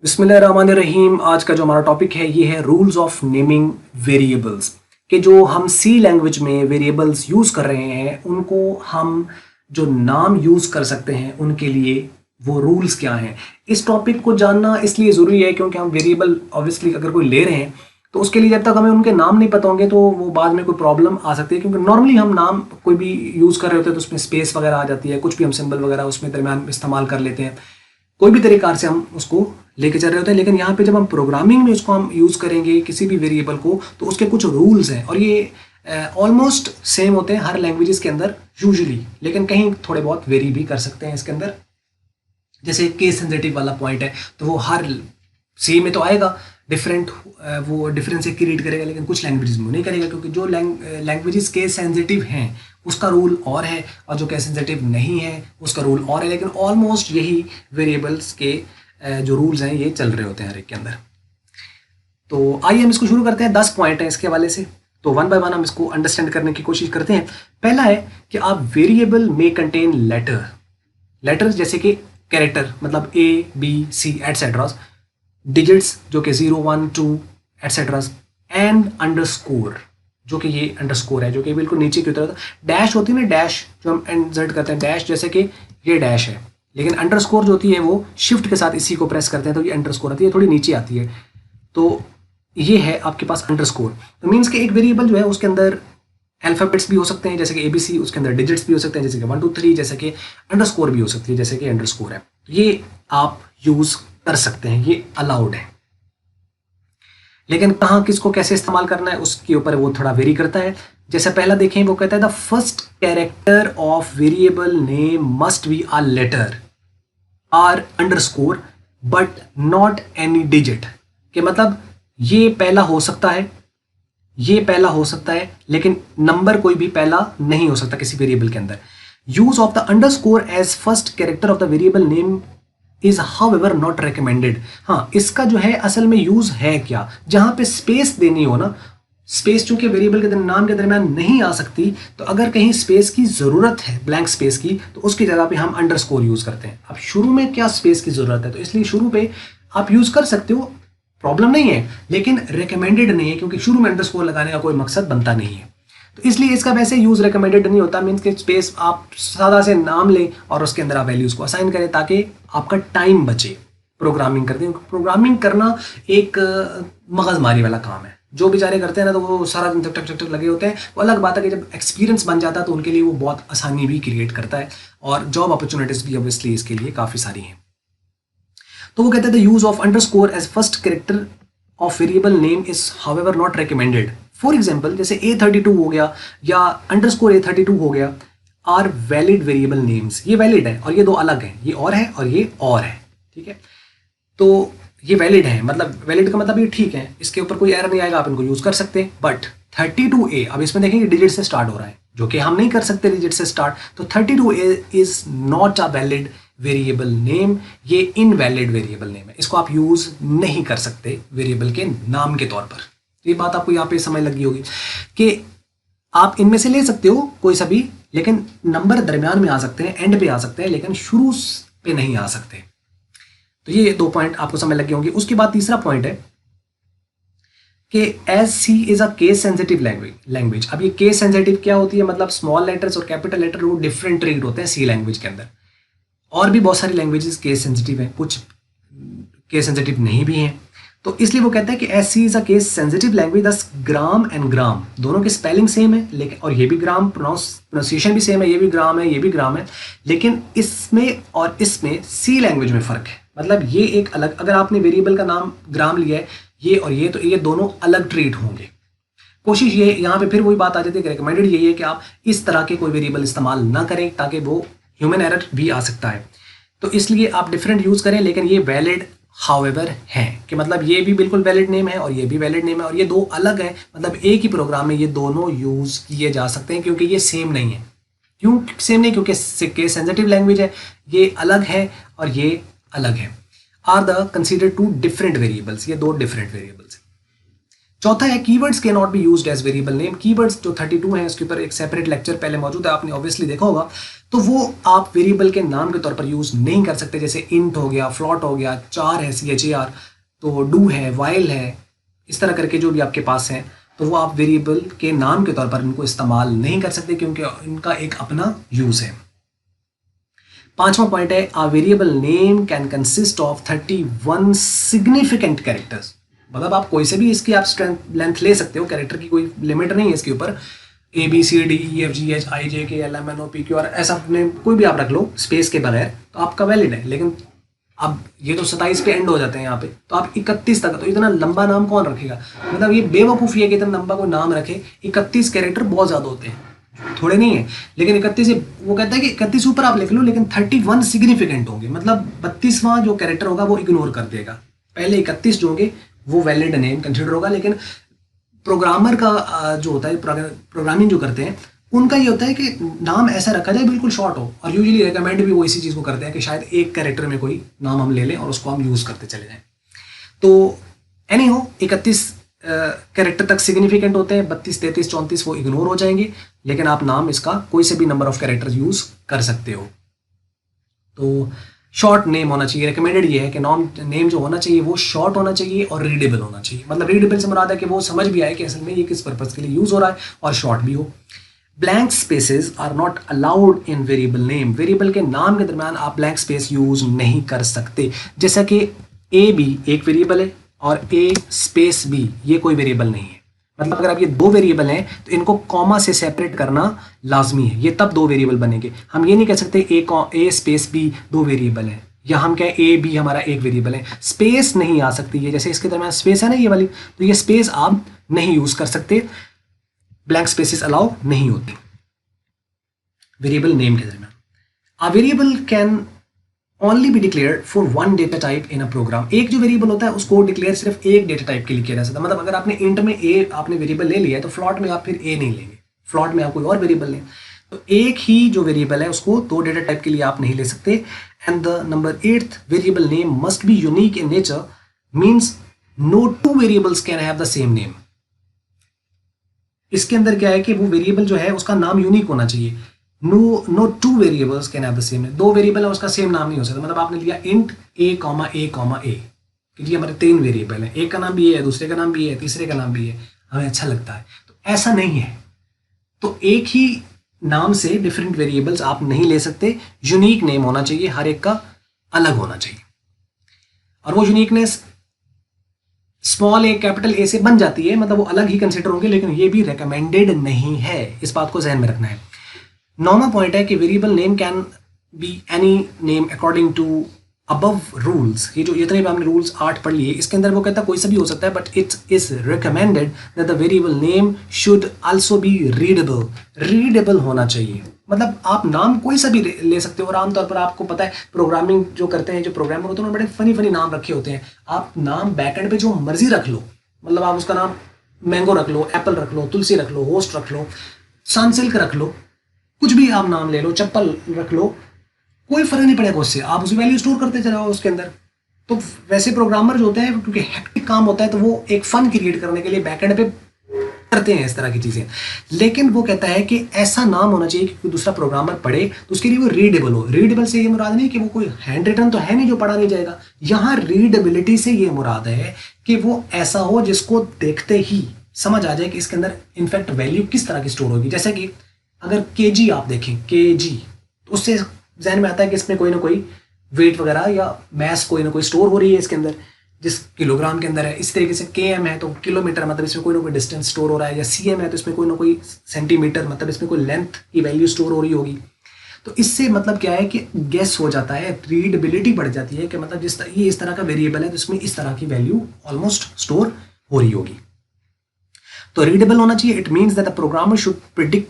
बिस्मिल्लाहिर्रहमानिर्रहीम। आज का जो हमारा टॉपिक है ये है रूल्स ऑफ नेमिंग वेरिएबल्स कि जो हम सी लैंग्वेज में वेरिएबल्स यूज़ कर रहे हैं उनको हम जो नाम यूज़ कर सकते हैं उनके लिए वो रूल्स क्या हैं। इस टॉपिक को जानना इसलिए ज़रूरी है क्योंकि हम वेरिएबल ऑब्वियसली अगर कोई ले रहे हैं तो उसके लिए जब तक हमें उनके नाम नहीं पता होंगे तो वो बाद में कोई प्रॉब्लम आ सकती है, क्योंकि नॉर्मली हम नाम कोई भी यूज़ कर रहे होते हैं तो उसमें स्पेस वगैरह आ जाती है, कुछ भी हम सिंबल वगैरह उसमें दरमियान इस्तेमाल कर लेते हैं, कोई भी तरीक़ा से हम उसको लेके चल रहे होते हैं। लेकिन यहाँ पे जब हम प्रोग्रामिंग में उसको हम यूज़ करेंगे किसी भी वेरिएबल को तो उसके कुछ रूल्स हैं और ये ऑलमोस्ट सेम होते हैं हर लैंग्वेजेस के अंदर यूजुअली, लेकिन कहीं थोड़े बहुत वेरी भी कर सकते हैं इसके अंदर। जैसे केस सेंसिटिव वाला पॉइंट है तो वो हर सी में तो आएगा डिफरेंट, वो डिफरेंस से क्रिएट करेगा, लेकिन कुछ लैंग्वेजेस में नहीं करेगा क्योंकि जो लैंग्वेजेस केस सेंसिटिव हैं उसका रूल और है और जो केस सेंसिटिव नहीं है उसका रूल और है। लेकिन ऑलमोस्ट यही वेरिएबल्स के जो रूल्स हैं ये चल रहे होते हैं हर एक के अंदर। तो आइए हम इसको शुरू करते हैं। 10 पॉइंट हैं इसके हवाले से, तो वन बाय वन हम इसको अंडरस्टैंड करने की कोशिश करते हैं। पहला है कि आप वेरिएबल में कंटेन लेटर्स जैसे कि कैरेक्टर मतलब A, B, C etcetera, digits जो कि 0, 1, 2 एटसेट्रा, एंड अंडरस्कोर जो कि ये अंडरस्कोर है जो कि बिल्कुल नीचे की तरफ डैश होती है ना, डैश जो हम इंसर्ट करते हैं डैश, जैसे कि ये डैश है, लेकिन अंडरस्कोर जो होती है वो शिफ्ट के साथ इसी को प्रेस करते हैं तो ये अंडरस्कोर आती है, थोड़ी नीचे आती है। तो ये है आपके पास अंडरस्कोर। तो मीन्स कि एक वेरिएबल जो है उसके अंदर अल्फ़ाबेट्स भी हो सकते हैं जैसे कि ABC, उसके अंदर डिजिट्स भी हो सकते हैं जैसे कि 1, 2, 3, जैसे कि अंडरस्कोर भी हो सकती है जैसे कि अंडरस्कोर है। तो ये आप यूज़ कर सकते हैं, ये अलाउड है। लेकिन कहाँ किसको कैसे इस्तेमाल करना है उसके ऊपर वो थोड़ा वेरी करता है। जैसे पहला देखें, वो कहता है the first character of variable name must be a letter or underscore but not any digit. के मतलब ये पहला हो सकता है, ये पहला हो सकता है, लेकिन नंबर कोई भी पहला नहीं हो सकता किसी वेरिएबल के अंदर। Use of the underscore as first character of the variable name is however not recommended. हाँ, इसका जो है असल में यूज है क्या, जहां पे स्पेस देनी हो ना, स्पेस चूंकि वेरिएबल के नाम के दरमियान नहीं आ सकती, तो अगर कहीं स्पेस की जरूरत है, ब्लैंक स्पेस की, तो उसकी जगह पे हम अंडरस्कोर यूज करते हैं। अब शुरू में क्या स्पेस की जरूरत है तो इसलिए शुरू पे आप यूज कर सकते हो, प्रॉब्लम नहीं है, लेकिन रिकमेंडेड नहीं है क्योंकि शुरू में अंडरस्कोर लगाने का कोई मकसद बनता नहीं है। तो इसलिए इसका वैसे यूज रिकमेंडेड नहीं होता। मीन्स के स्पेस आप सादा से नाम लें और उसके अंदर आप वैल्यूज को असाइन करें ताकि आपका टाइम बचे प्रोग्रामिंग करते हैं। प्रोग्रामिंग करना एक मगजमारी वाला काम है, जो बेचारे करते हैं ना तो वो सारा दिन टक टक टक लगे होते हैं। वो अलग बात है कि जब एक्सपीरियंस बन जाता है तो उनके लिए वो बहुत आसानी भी क्रिएट करता है और जॉब अपॉर्चुनिटीज भी ऑब्वियसली इसके लिए काफ़ी सारी हैं। तो वो कहते हैं the use of underscore as first character of variable name is however not recommended. For example जैसे A32 हो गया या अंडरस्कोर A32 हो गया, आर वैलिड वेरिएबल नेम्स। ये वैलिड है और ये दो अलग हैं, ये और है और ये और है, ठीक है। तो ये वैलिड है, मतलब वैलिड का मतलब ये ठीक है, इसके ऊपर कोई एरर नहीं आएगा, आप इनको यूज कर सकते हैं। बट 32A, अब इसमें देखेंगे डिजिट से स्टार्ट हो रहा है जो कि हम नहीं कर सकते डिजिट से स्टार्ट, तो 32A is not a valid variable name, ये इनवैलिड वेरिएबल नेम है, इसको आप यूज नहीं कर सकते वेरिएबल के नाम के तौर पर। ये बात आपको यहाँ पे समझ लगी होगी कि आप इनमें से ले सकते हो कोई सा भी, लेकिन नंबर दरमियान में आ सकते हैं, एंड पे आ सकते हैं, लेकिन शुरू पे नहीं आ सकते। तो ये 2 पॉइंट आपको समझ लगे होंगे। उसके बाद तीसरा पॉइंट है कि as C is a case sensitive language. अब ये केस सेंसिटिव क्या होती है, मतलब स्मॉल लेटर्स और कैपिटल लेटर वो डिफरेंट ट्रीट होते हैं सी लैंग्वेज के अंदर। और भी बहुत सारी लैंग्वेजेस केस सेंसिटिव है, कुछ केस सेंसिटिव नहीं भी हैं। तो इसलिए वो कहता है कि as C is a case sensitive language, दस ग्राम एंड ग्राम दोनों की स्पेलिंग सेम है, लेकिन और ये भी ग्राम, प्रोनाउंसिएशन भी सेम है, ये भी ग्राम है, ये भी ग्राम है, लेकिन इसमें और इसमें सी लैंग्वेज में फ़र्क है। मतलब ये एक अलग, अगर आपने वेरिएबल का नाम ग्राम लिया है ये और ये, तो ये दोनों अलग ट्रीट होंगे। कोशिश ये यहाँ पे फिर वही बात आ जाती है कि रिकमेंडेड यही है कि आप इस तरह के कोई वेरिएबल इस्तेमाल ना करें ताकि वो ह्यूमन एरर भी आ सकता है। तो इसलिए आप डिफरेंट यूज़ करें, लेकिन ये वैलिड हाउएवर है कि मतलब ये भी बिल्कुल वैलिड नेम है और ये भी वैलिड नेम है और ये दो अलग है, मतलब एक ही प्रोग्राम में ये दोनों यूज़ किए जा सकते हैं क्योंकि ये सेम नहीं है। क्यों सेम नहीं? क्योंकि केस सेंसिटिव लैंग्वेज है, ये अलग है और ये अलग है। Are the consider two different variables, ये दो डिफरेंट वेरिएबल्स हैं। चौथा है keywords can not be used as variable name. Keywords जो 32 है उसके ऊपर एक सेपरेट लेक्चर पहले मौजूद है, आपने ऑब्वियसली देखा होगा। तो वो आप वेरिएबल के नाम के तौर पर यूज नहीं कर सकते, जैसे इंट हो गया, फ्लॉट हो गया, चार है CHAR, तो डू है, वाइल है, इस तरह करके जो भी आपके पास है, तो वो आप वेरिएबल के नाम के तौर पर इनको इस्तेमाल नहीं कर सकते क्योंकि इनका एक अपना यूज है। पांचवा पॉइंट है a variable name can consist of 31 significant characters. मतलब आप कोई से भी इसकी आप स्ट्रेंथ लेंथ ले सकते हो, कैरेक्टर की कोई लिमिट नहीं है इसके ऊपर। ABCDEFGHIJKLMNOPQR ऐसा अपने कोई भी आप रख लो स्पेस के बगैर, तो आपका वैलिड है। लेकिन अब ये तो 27 पे एंड हो जाते हैं यहाँ पे, तो आप 31 तक, तो इतना लंबा नाम कौन रखेगा? मतलब ये बेवकूफ़ी है कि इतना लंबा कोई नाम रखे। 31 कैरेक्टर बहुत ज़्यादा होते हैं, थोड़े नहीं है। लेकिन 31 वो कहता है कि 31 ऊपर आप लिख लो, लेकिन 31 सिग्निफिकेंट होंगे, मतलब 32वां जो कैरेक्टर होगा वो इग्नोर कर देगा। पहले 31 जो होंगे वो वैलिड नेम कंसिडर होगा। लेकिन प्रोग्रामर का जो होता है, प्रोग्रामिंग जो करते हैं, उनका ये होता है कि नाम ऐसा रखा जाए बिल्कुल शॉर्ट हो, और यूजुअली रिकमेंड भी वो इसी चीज़ को करते हैं कि शायद एक कैरेक्टर में कोई नाम हम ले लें और उसको हम यूज़ करते चले जाएं। तो एनी हो 31 कैरेक्टर तक सिग्निफिकेंट होते हैं, 32, 33, 34 वो इग्नोर हो जाएंगे, लेकिन आप नाम इसका कोई से भी नंबर ऑफ कैरेक्टर्स यूज़ कर सकते हो। तो शॉर्ट नेम होना चाहिए। रिकमेंडेड ये है कि नेम जो होना चाहिए वो शॉर्ट होना चाहिए और रीडेबल होना चाहिए। मतलब रीडेबल से मुराद है कि वो समझ भी आए कि असल में ये किस पर्पज़ के लिए यूज़ हो रहा है, और शॉर्ट भी हो। Blank spaces are not allowed in variable name. Variable के नाम के दरमियान आप ब्लैंक स्पेस यूज़ नहीं कर सकते। जैसा कि AB एक वेरिएबल है और A स्पेस B ये कोई वेरिएबल नहीं है। मतलब अगर आप ये दो वेरिएबल हैं तो इनको कॉमा से सेपरेट करना लाजमी है, ये तब दो वेरिएबल बनेंगे। हम ये नहीं कह सकते A स्पेस B दो वेरिएबल है, या हम कहें AB हमारा एक वेरिएबल है। स्पेस नहीं आ सकती है, जैसे इसके दरमियान स्पेस है ना ये वाली, तो ये स्पेस आप नहीं यूज़ कर सकते, ब्लैंक स्पेसेस अलाउ नहीं होते वेरिएबल नेम के दरमियान। A variable can only be declared for one data type in a program. एक जो वेरिएबल होता है उसको डिक्लेयर सिर्फ एक डेटा टाइप के लिए किया जा सकता है। मतलब अगर आपने इंट में A आपने वेरिएबल ले लिया है तो फ्लॉट में आप फिर A नहीं लेंगे, फ्लॉट में आप कोई और वेरिएबल लें। तो एक ही जो वेरिएबल है उसको दो डेटा टाइप के लिए आप नहीं ले सकते। And the number 8th variable name must be unique in nature, means no two variables can have the same name. इसके अंदर क्या है कि वो वेरिएबल जो है उसका नाम यूनिक होना चाहिए। No two variables can have the same name. दो वेरिएबल है उसका सेम नाम नहीं हो सकता। मतलब आपने लिया इंट A, A, कि जी हमारे 3 वेरिएबल है, एक का नाम भी है, दूसरे का नाम भी है, तीसरे का नाम भी है, हमें अच्छा लगता है। तो ऐसा नहीं है। तो एक ही नाम से डिफरेंट वेरिएबल्स आप नहीं ले सकते, यूनिक नेम होना चाहिए, हर एक का अलग होना चाहिए। और वो uniqueness small A capital A से बन जाती है, मतलब वो अलग ही कंसिडर होंगे, लेकिन ये भी रिकमेंडेड नहीं है, इस बात को जहन में रखना है। 9वां पॉइंट है कि variable name can be any name according to above rules. ये जो इतने भी हमने रूल्स 8 पढ़ लिए, इसके अंदर वो कहता है कोई सा भी हो सकता है, but it is recommended that the variable name should also be readable. Readable होना चाहिए, मतलब आप नाम कोई सा भी ले सकते हो। और आमतौर पर आपको पता है प्रोग्रामिंग जो करते हैं, जो प्रोग्रामर होते हैं उन्होंने बड़े फनी नाम रखे होते हैं। आप नाम बैकएंड पे जो मर्जी रख लो, मतलब आप उसका नाम मैंगो रख लो, एप्पल रख लो, तुलसी रख लो, होस्ट रख लो, सनसिल्क रख लो, कुछ भी आप नाम ले लो, चप्पल रख लो, कोई फर्क नहीं पड़ेगा उससे। आप उसकी वैल्यू स्टोर करते चले जाओ उसके अंदर। तो वैसे प्रोग्रामर जो होते हैं, क्योंकि हेक्टिक काम होता है, तो वो एक फन क्रिएट करने के लिए बैकएंड पे करते हैं इस तरह की चीजें। लेकिन वो कहता है कि ऐसा नाम होना चाहिए कि कोई दूसरा प्रोग्रामर पढ़े तो उसके लिए वो रीडेबल हो। रीडेबल से ये मुराद नहीं कि वो कोई हैंड रिटन तो है नहीं जो पढ़ा नहीं जाएगा। यहाँ रीडेबिलिटी से ये मुराद है कि वो ऐसा हो जिसको देखते ही समझ आ जाए कि इसके अंदर इनफैक्ट वैल्यू किस तरह की स्टोर होगी। जैसे कि अगर केजी आप देखें, केजी, तो उससे जहन में आता है कि इसमें कोई ना कोई वेट वगैरह या मैस कोई ना कोई स्टोर हो रही है इसके अंदर, जिस किलोग्राम के अंदर है। इस तरीके से KM है तो किलोमीटर, मतलब इसमें कोई ना कोई डिस्टेंस स्टोर हो रहा है, या CM है तो इसमें कोई ना कोई सेंटीमीटर, मतलब इसमें कोई लेंथ की वैल्यू स्टोर हो रही होगी। तो इससे मतलब क्या है कि गेस हो जाता है, रीडेबिलिटी बढ़ जाती है कि मतलब ये इस तरह का वेरिएबल है तो इसमें इस तरह की वैल्यू ऑलमोस्ट स्टोर हो रही होगी। तो रीडेबल होना चाहिए। It means that the programmer should predict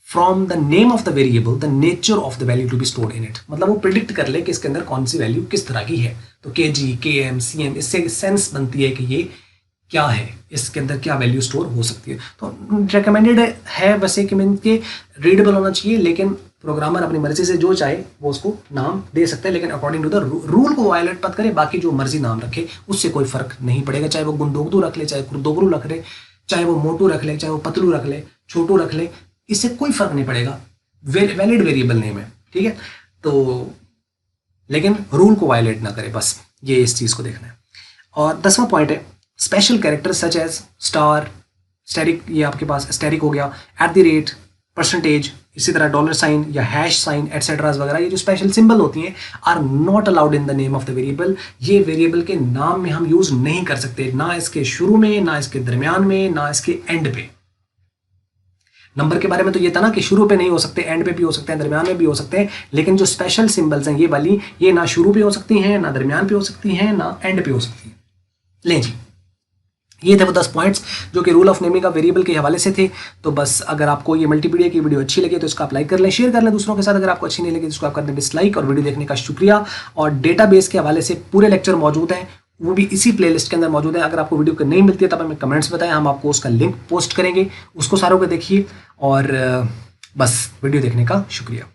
from the name of the variable the nature of the value to be stored in it. मतलब वो प्रिडिक्ट कर ले कि इसके अंदर कौन सी वैल्यू किस तरह की है। तो KG, KM, CM, इससे सेंस बनती है कि ये क्या है, इसके अंदर क्या वैल्यू स्टोर हो सकती है। तो रिकमेंडेड है वैसे कि मीन के रीडेबल होना चाहिए, लेकिन प्रोग्रामर अपनी मर्जी से जो चाहे वो उसको नाम दे सकते हैं, लेकिन अकॉर्डिंग टू द रूल को वायलेट मत करे। बाकी जो मर्जी नाम रखे उससे कोई फर्क नहीं पड़ेगा, चाहे वो गुंडोगदू रख ले, चाहे कुर्दोगरू रख ले, चाहे वो मोटू रख ले, चाहे वो पतलू रख ले, छोटू रख ले, इससे कोई फर्क नहीं पड़ेगा, वैलिड वेरिएबल नेम है, ठीक है। तो लेकिन रूल को वायलेट ना करे, बस ये इस चीज़ को देखना है। और 10वां पॉइंट है special character such as star, asterisk, ये आपके पास स्टेरिक हो गया, एट द रेट, परसेंटेज, इसी तरह डॉलर साइन या हैश साइन एटसेट्रा वगैरह, ये जो स्पेशल सिंबल होती हैं are not allowed in the name of the variable. ये वेरिएबल के नाम में हम यूज नहीं कर सकते, ना इसके शुरू में, ना इसके दरमियान में, ना इसके एंड पे। नंबर के बारे में तो ये था ना कि शुरू पे नहीं हो सकते, एंड पे भी हो सकते हैं, दरमियान में भी हो सकते हैं, लेकिन जो स्पेशल सिंबल्स हैं ये वाली, ये ना शुरू पे हो सकती हैं, ना दरमियान पे हो सकती हैं, ना एंड पे हो सकती हैं। लें जी, ये थे वो 10 पॉइंट्स जो कि रूल ऑफ नेमिंग का वेरिएबल के हवाले से थे। तो बस अगर आपको ये मल्टीपीडिया की वीडियो अच्छी लगे तो इसको आप लाइक कर लें, शेयर कर लें दूसरों के साथ। अगर आपको अच्छी नहीं लगी तो इसको आप कर दें डिसलाइक। और वीडियो देखने का शुक्रिया। और डेटाबेस के हवाले से पूरे लेक्चर मौजूद हैं, वो भी इसी प्लेलिस्ट के अंदर मौजूद है। अगर आपको वीडियो को नहीं मिलती है तब हमें कमेंट्स बताएं, हम आपको उसका लिंक पोस्ट करेंगे, उसको सारों को देखिए। और बस वीडियो देखने का शुक्रिया।